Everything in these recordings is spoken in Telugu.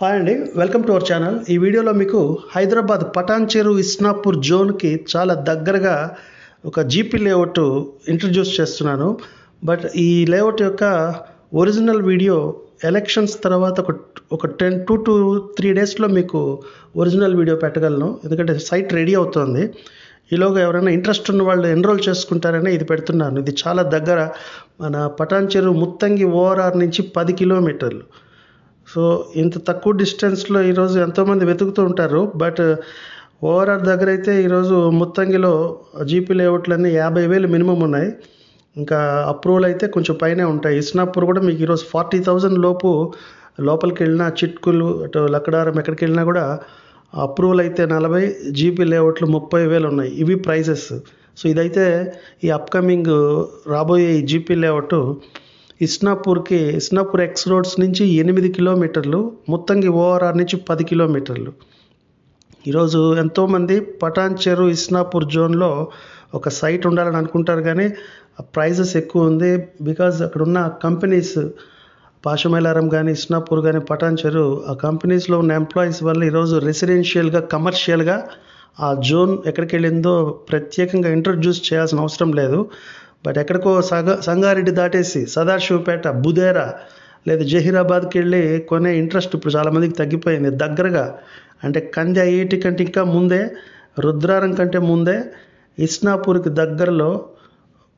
హాయ్ అండి, వెల్కమ్ టు అవర్ ఛానల్. ఈ వీడియోలో మీకు హైదరాబాద్ పటాన్చెరు ఇస్నాపూర్ జోన్కి చాలా దగ్గరగా ఒక జీపీ లేఅవుట్ ఇంట్రడ్యూస్ చేస్తున్నాను. బట్ ఈ లేఅవుట్ యొక్క ఒరిజినల్ వీడియో ఎలక్షన్స్ తర్వాత ఒక 2 to 3 డేస్లో మీకు ఒరిజినల్ వీడియో పెట్టగలను, ఎందుకంటే సైట్ రెడీ అవుతుంది. ఈలోగా ఎవరైనా ఇంట్రెస్ట్ ఉన్న వాళ్ళు ఎన్రోల్ చేసుకుంటారని ఇది పెడుతున్నాను. ఇది చాలా దగ్గర, మన పటాన్చెరు ముత్తంగి ఓఆర్ఆర్ నుంచి 10 కిలోమీటర్లు. సో ఇంత తక్కువ డిస్టెన్స్లో ఈరోజు ఎంతోమంది వెతుకుతూ ఉంటారు. బట్ ఓఆర్ఆర్ దగ్గర అయితే ఈరోజు ముత్తంగిలో జీపీ లేఅవుట్లన్నీ 50,000 మినిమం ఉన్నాయి. ఇంకా అప్రూవల్ అయితే కొంచెం పైనే ఉంటాయి. ఇస్నాపూర్ కూడా మీకు ఈరోజు 40,000 లోపు లోపలికి వెళ్ళినా, చిట్కులు అటు లక్కడారం ఎక్కడికి వెళ్ళినా కూడా అప్రూవల్ అయితే 40, జీపీ లేఅవుట్లు 30,000 ఉన్నాయి. ఇవి ప్రైజెస్. సో ఇదైతే ఈ అప్కమింగ్ రాబోయే ఈ GP layout Isnapur X roads నుంచి 8 కిలోమీటర్లు, ముత్తంగి ఓఆర్ఆర్ నుంచి 10 కిలోమీటర్లు. ఈరోజు ఎంతోమంది పటాన్చెరు ఇస్నాపూర్ జోన్లో ఒక సైట్ ఉండాలని అనుకుంటారు, కానీ ఆ ప్రైజెస్ ఎక్కువ ఉంది. బికాజ్ అక్కడ ఉన్న కంపెనీస్ పాషమైలారం కానీ, ఇస్నాపూర్ కానీ, పటాన్చెరు, ఆ కంపెనీస్లో ఉన్న ఎంప్లాయీస్ వల్ల ఈరోజు రెసిడెన్షియల్గా, కమర్షియల్గా ఆ జోన్ ఎక్కడికి వెళ్ళిందో ప్రత్యేకంగా ఇంట్రడ్యూస్ చేయాల్సిన అవసరం లేదు. బట్ ఎక్కడికో సంగారెడ్డి దాటేసి సదాశివపేట, బుదేరా లేదా జహీరాబాద్కి వెళ్ళి కొనే ఇంట్రెస్ట్ ఇప్పుడు చాలామందికి తగ్గిపోయింది. దగ్గరగా అంటే కంది ఐఐటి కంటే ఇంకా ముందే, రుద్రారం కంటే ముందే ఇస్నాపూర్కి దగ్గరలో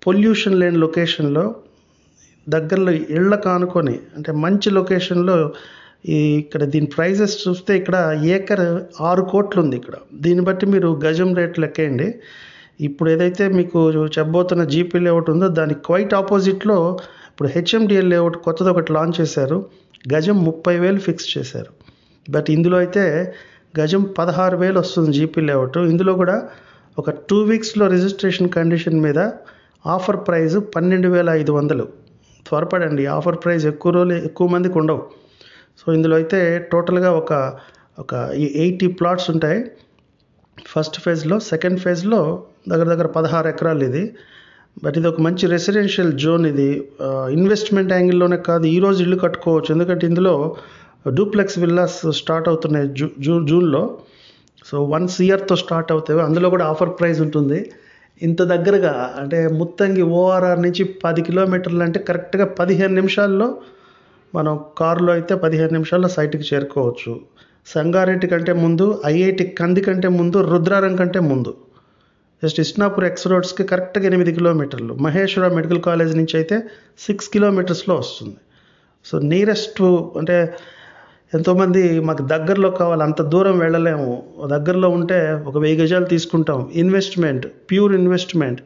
పొల్యూషన్ లేని లొకేషన్లో, దగ్గరలో ఇళ్ళ కానుకొని, అంటే మంచి లొకేషన్లో ఇక్కడ దీని ప్రైజెస్ చూస్తే ఇక్కడ ఏకర్ 6 కోట్లు ఉంది. ఇక్కడ దీన్ని బట్టి మీరు గజం రేట్ లెక్కేయండి. ఇప్పుడు ఏదైతే మీకు చెప్పబోతున్న జీపీ లేఅవుట్ ఉందో దానికి క్వైట్ ఆపోజిట్లో ఇప్పుడు హెచ్ఎండిఎల్ లేఅవుట్ కొత్తది ఒకటి లాంచ్ చేశారు. గజం 30,000 ఫిక్స్ చేశారు. బట్ ఇందులో అయితే గజం 16,000 వస్తుంది జీపీ లేఅవుట్. ఇందులో కూడా ఒక 2 వీక్స్లో రిజిస్ట్రేషన్ కండిషన్ మీద ఆఫర్ ప్రైస్ 12,500. త్వరపడండి, ఆఫర్ ప్రైస్ ఎక్కువ మందికి ఉండవు. సో ఇందులో అయితే టోటల్గా ఒక 80 ప్లాట్స్ ఉంటాయి ఫస్ట్ ఫేజ్లో. సెకండ్ ఫేజ్లో దగ్గర 16 ఎకరాలు ఇది. బట్ ఇది ఒక మంచి రెసిడెన్షియల్ జోన్. ఇది ఇన్వెస్ట్మెంట్ యాంగిల్లోనే కాదు, ఈరోజు ఇల్లు కట్టుకోవచ్చు. ఎందుకంటే ఇందులో డూప్లెక్స్ విల్లాస్ స్టార్ట్ అవుతున్నాయి జూన్లో. సో 1 yearతో స్టార్ట్ అవుతాయి. అందులో కూడా ఆఫర్ ప్రైస్ ఉంటుంది. ఇంత దగ్గరగా అంటే ముత్తంగి ఓఆర్ఆర్ నుంచి 10 కిలోమీటర్లు అంటే కరెక్ట్గా 15 నిమిషాల్లో, మనం కారులో అయితే 15 నిమిషాల్లో సైట్కి చేరుకోవచ్చు. సంగారెడ్డి కంటే ముందు, ఐఐటి కంది కంటే ముందు, రుద్రారం కంటే ముందు. జస్ట్ ఇస్నాపూర్ ఎక్స్ రోడ్స్కి కరెక్ట్గా 8 కిలోమీటర్లు. మహేశ్వర మెడికల్ కాలేజ్ నుంచి అయితే 6 కిలోమీటర్స్లో వస్తుంది. సో నియరెస్ట్, అంటే ఎంతోమంది మాకు దగ్గరలో కావాలి, అంత దూరం వెళ్ళలేము, దగ్గరలో ఉంటే ఒక 1000 గజాలు తీసుకుంటాం. Investment, pure investment.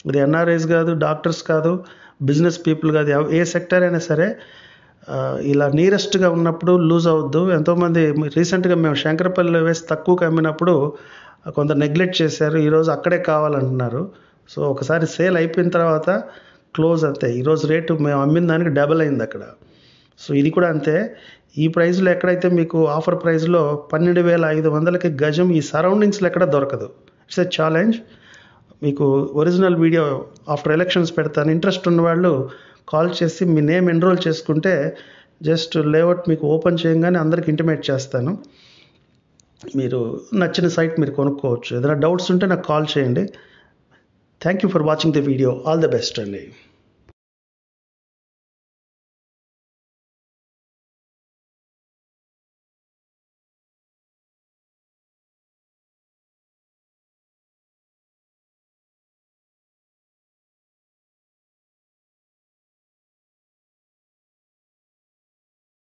ఇది ఎన్ఆర్ఐస్ కాదు, డాక్టర్స్ కాదు, బిజినెస్ పీపుల్ కాదు, ఏ సెక్టర్ అయినా సరే ఇలా నియరెస్ట్గా ఉన్నప్పుడు లూజ్ అవద్దు. ఎంతోమంది రీసెంట్గా మేము శంకరపల్లిలో వేసి తక్కువకి అమ్మినప్పుడు కొంత నెగ్లెక్ట్ చేశారు. ఈరోజు అక్కడే కావాలంటున్నారు. సో ఒకసారి సేల్ అయిపోయిన తర్వాత క్లోజ్ అంతే. ఈరోజు రేటు మేము అమ్మిన దానికి డబల్ అయింది అక్కడ. సో ఇది కూడా అంతే. ఈ ప్రైస్లో ఎక్కడైతే మీకు ఆఫర్ ప్రైస్లో 12,500కి గజం ఈ సరౌండింగ్స్లో ఎక్కడ దొరకదు. It's a challenge. మీకు ఒరిజినల్ వీడియో ఆఫ్టర్ ఎలక్షన్స్ పెడతాను. ఇంట్రెస్ట్ ఉన్న వాళ్ళు కాల్ చేసి మీ నేమ్ ఎన్రోల్ చేసుకుంటే జస్ట్ లేఅవుట్ మీకు ఓపెన్ చేయగానే అందరికి ఇంటిమేట్ చేస్తాను. మీరు నచ్చిన సైట్ మీరు కొనుక్కోవచ్చు. ఏదైనా డౌట్స్ ఉంటే నాకు కాల్ చేయండి. Thank you for watching the video. All the best అండి.